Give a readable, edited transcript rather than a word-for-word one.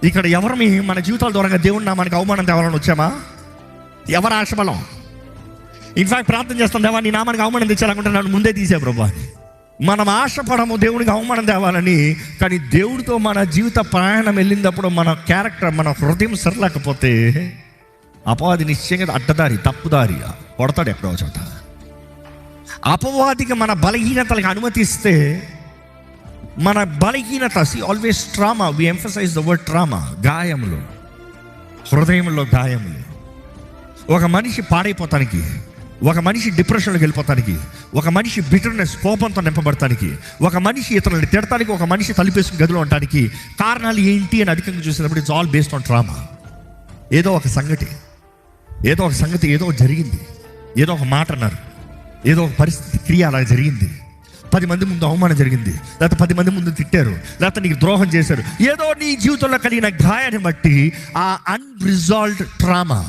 ఇక్కడ ఎవరమి మన జీవితాల ద్వారా దేవుని నామానికి అవమానం తేవాలని వచ్చామా? ఎవరు ఆశబలం? ఇన్ఫాక్ట్ ప్రార్థన చేస్తాం, దేవా నీ నామానికి అవమానం తెచ్చాలనుకుంటే నన్ను ముందే తీసే ప్రభా. మనం ఆశపడము దేవునికి అవమానం తేవాలని, కానీ దేవుడితో మన జీవిత ప్రయాణం వెళ్ళినప్పుడు మన క్యారెక్టర్, మన హృదయం సరలేకపోతే అపవాది నిశ్చయంగా అడ్డదారి, తప్పుదారి కొడతాడు ఎక్కడో చోట. అపవాదికి మన బలహీనతలకు అనుమతిస్తే మన బలహీనత, always trauma, we emphasize the word trauma, గాయములు, హృదయంలో గాయములు. ఒక మనిషి పాడైపోతానికి, ఒక మనిషి డిప్రెషన్లోకి వెళ్ళిపోతానికి, ఒక మనిషి బిటర్నెస్, కోపంతో నింపబడటానికి, ఒక మనిషి ఇతరులను తిడటానికి, ఒక మనిషి తలిపేసుకుని గదిలో ఉండటానికి కారణాలు ఏంటి అని అధికంగా చూసినప్పుడు it's all based on trauma. ఏదో ఒక సంగతి, ఏదో జరిగింది, ఏదో ఒక మాట అన్నారు, ఏదో ఒక పరిస్థితి, క్రియ అలా జరిగింది, 10 మంది ముందు అవమానం జరిగింది, లేకపోతే 10 మంది ముందు తిట్టారు, లేకపోతే నీకు ద్రోహం చేశారు, ఏదో నీ జీవితంలో కలిగిన గాయాన్ని బట్టి ఆ అన్రిజాల్వ్డ్ ట్రామా